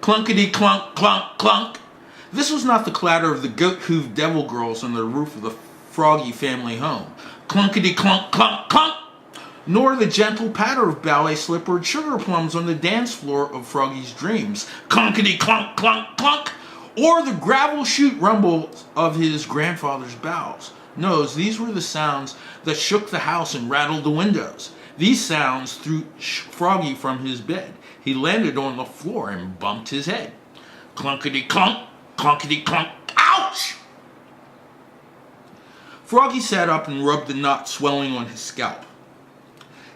Clunkety clunk, clunk, clunk. This was not the clatter of the goat-hooved devil girls on the roof of the Froggy family home. Clunkety clunk, clunk, clunk. Nor the gentle patter of ballet-slippered sugar plums on the dance floor of Froggy's dreams. Clunkety clunk, clunk, clunk. Or the gravel chute rumble of his grandfather's bowels. No, these were the sounds that shook the house and rattled the windows. These sounds threw Froggy from his bed. He landed on the floor and bumped his head. Clunkety clunk, clunkety clunk, ouch! Froggy sat up and rubbed the knot swelling on his scalp.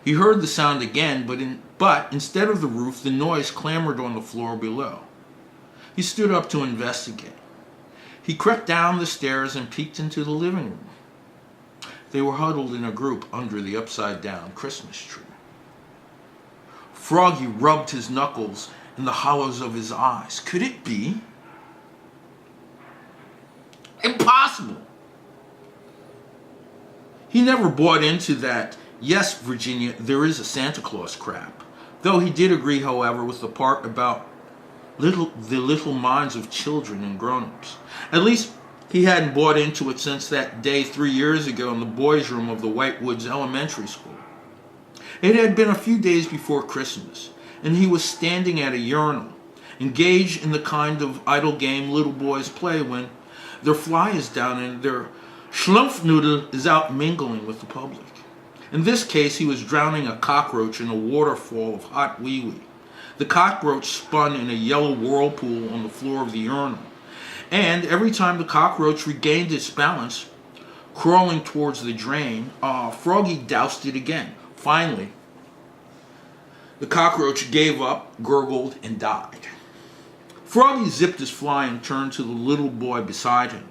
He heard the sound again, but instead of the roof, the noise clamored on the floor below. He stood up to investigate. He crept down the stairs and peeked into the living room. They were huddled in a group under the upside-down Christmas tree. Froggy rubbed his knuckles in the hollows of his eyes. Could it be? Impossible! He never bought into that, yes, Virginia, there is a Santa Claus crap. Though he did agree, however, with the part about the little minds of children and grown-ups. At least he hadn't bought into it since that day 3 years ago in the boys' room of the White Woods Elementary School. It had been a few days before Christmas, and he was standing at a urinal, engaged in the kind of idle game little boys play when their fly is down and their schlumpfnoodle is out mingling with the public. In this case, he was drowning a cockroach in a waterfall of hot wee-wee. The cockroach spun in a yellow whirlpool on the floor of the urinal, and every time the cockroach regained its balance, crawling towards the drain, Froggy doused it again. Finally, the cockroach gave up, gurgled, and died. Froggy zipped his fly and turned to the little boy beside him.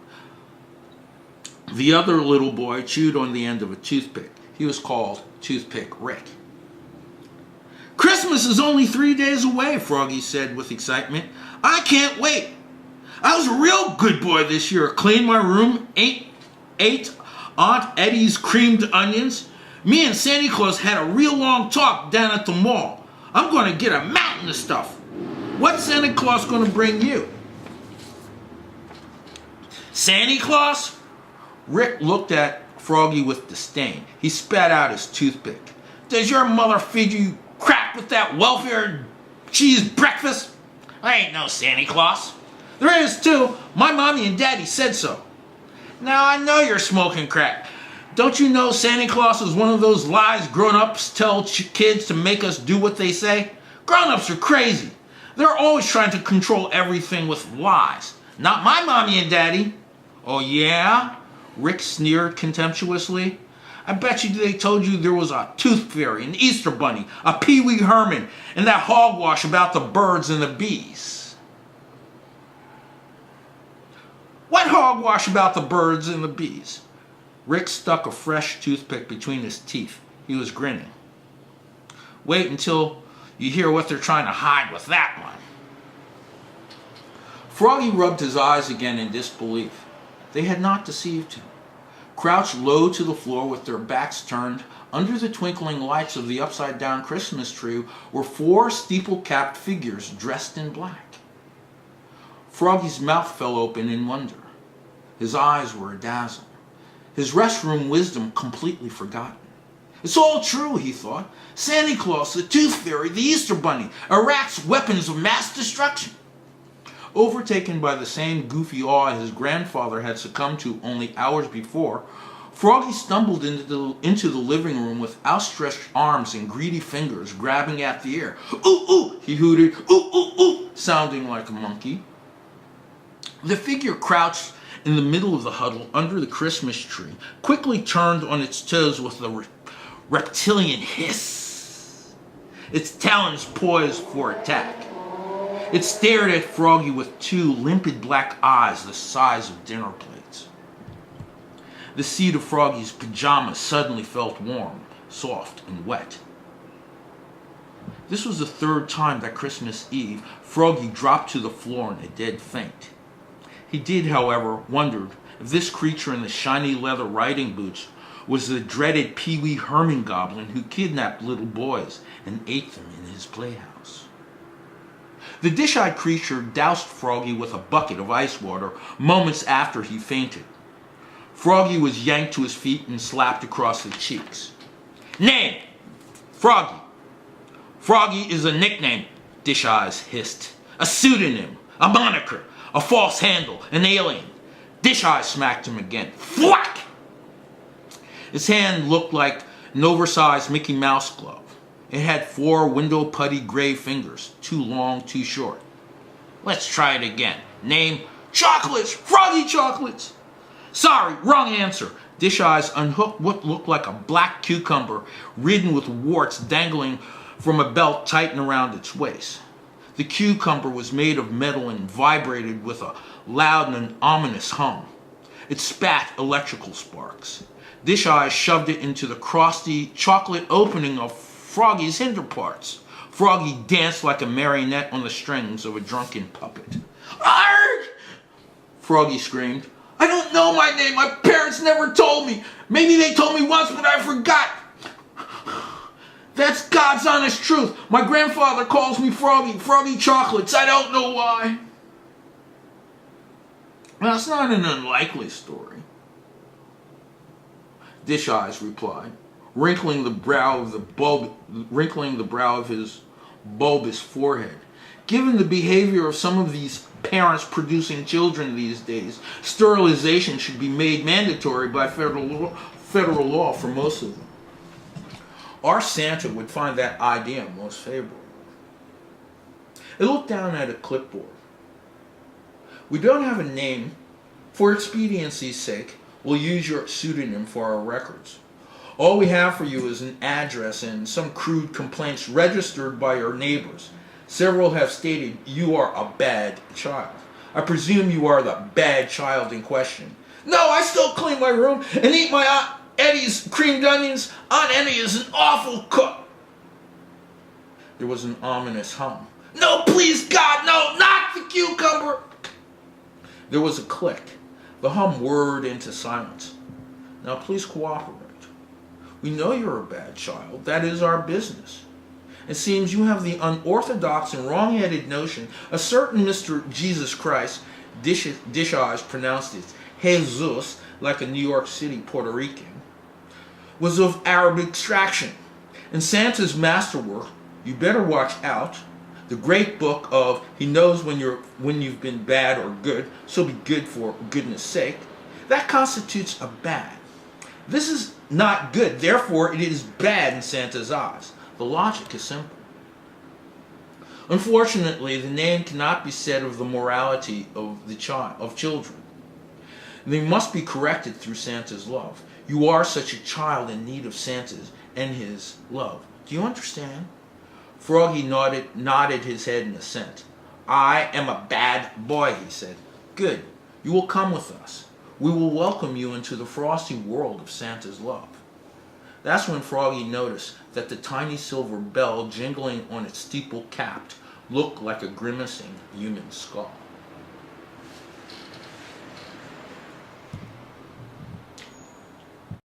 The other little boy chewed on the end of a toothpick. He was called Toothpick Rick. Christmas is only 3 days away, Froggy said with excitement. I can't wait. I was a real good boy this year. Cleaned my room, ate Aunt Eddie's creamed onions. Me and Santa Claus had a real long talk down at the mall. I'm going to get a mountain of stuff. What's Santa Claus going to bring you? Santa Claus? Rick looked at Froggy with disdain. He spat out his toothpick. Does your mother feed you crap with that welfare cheese breakfast? I ain't no Santa Claus. There is too. My mommy and daddy said so. Now I know you're smoking crack. Don't you know Santa Claus is one of those lies grown-ups tell kids to make us do what they say? Grown-ups are crazy. They're always trying to control everything with lies. Not my mommy and daddy. Oh yeah? Rick sneered contemptuously. I bet you they told you there was a tooth fairy, an Easter bunny, a Pee-wee Herman, and that hogwash about the birds and the bees. What hogwash about the birds and the bees? Rick stuck a fresh toothpick between his teeth. He was grinning. Wait until you hear what they're trying to hide with that one. Froggy rubbed his eyes again in disbelief. They had not deceived him. Crouched low to the floor with their backs turned, under the twinkling lights of the upside-down Christmas tree were 4 steeple-capped figures dressed in black. Froggy's mouth fell open in wonder. His eyes were a-dazzle. His restroom wisdom completely forgotten. It's all true, he thought. Santa Claus, the Tooth Fairy, the Easter Bunny, are rats' weapons of mass destruction. Overtaken by the same goofy awe his grandfather had succumbed to only hours before, Froggy stumbled into the living room with outstretched arms and greedy fingers grabbing at the air. Ooh, ooh, he hooted, ooh, ooh, ooh, sounding like a monkey. The figure crouched in the middle of the huddle under the Christmas tree quickly turned on its toes with a reptilian hiss, its talons poised for attack. It stared at Froggy with 2 limpid black eyes the size of dinner plates. The seat of Froggy's pajamas suddenly felt warm, soft, and wet. This was the 3rd time that Christmas Eve Froggy dropped to the floor in a dead faint. He did, however, wonder if this creature in the shiny leather riding boots was the dreaded Pee-wee Herman goblin who kidnapped little boys and ate them in his playhouse. The dish-eyed creature doused Froggy with a bucket of ice water moments after he fainted. Froggy was yanked to his feet and slapped across the cheeks. Name! Froggy. Froggy is a nickname, Dish Eyes hissed. A pseudonym, a moniker, a false handle, an alien. Dish Eyes smacked him again. Thwack! His hand looked like an oversized Mickey Mouse glove. It had 4 window putty gray fingers, too long, too short. Let's try it again. Name, Chocolates! Froggy Chocolates! Sorry, wrong answer. Dish Eyes unhooked what looked like a black cucumber ridden with warts dangling from a belt tightened around its waist. The cucumber was made of metal and vibrated with a loud and ominous hum. It spat electrical sparks. Dish Eyes shoved it into the crusty chocolate opening of Froggy's hinder parts. Froggy danced like a marionette on the strings of a drunken puppet. Arrgh! Froggy screamed. I don't know my name. My parents never told me. Maybe they told me once, but I forgot. That's God's honest truth. My grandfather calls me Froggy, Froggy Chocolates. I don't know why. That's not an unlikely story, Dish Eyes replied, wrinkling the brow of his bulbous forehead. Given the behavior of some of these parents producing children these days, sterilization should be made mandatory by federal law for most of them. Our Santa would find that idea most favorable. It looked down at a clipboard. We don't have a name. For expediency's sake, we'll use your pseudonym for our records. All we have for you is an address and some crude complaints registered by your neighbors. Several have stated you are a bad child. I presume you are the bad child in question. No, I still clean my room and eat my Aunt Eddie's creamed onions. Aunt Eddie is an awful cook. There was an ominous hum. No, please, God, no, not the cucumber. There was a click. The hum whirred into silence. Now, please cooperate. We know you're a bad child. That is our business. It seems you have the unorthodox and wrong-headed notion a certain Mr. Jesus Christ, Dish Eyes pronounced it, Jesus, like a New York City Puerto Rican, was of Arab extraction. In Santa's masterwork, You Better Watch Out, the great book of He Knows when you've been bad or good, so be good for goodness sake, that constitutes a bad. This is not good, therefore it is bad in Santa's eyes. The logic is simple. Unfortunately, the name cannot be said of the morality of children. They must be corrected through Santa's love. You are such a child in need of Santa's and his love. Do you understand? Froggy nodded his head in assent. I am a bad boy, he said. Good. You will come with us. We will welcome you into the frosty world of Santa's love. That's when Froggy noticed that the tiny silver bell jingling on its steeple capped looked like a grimacing human skull.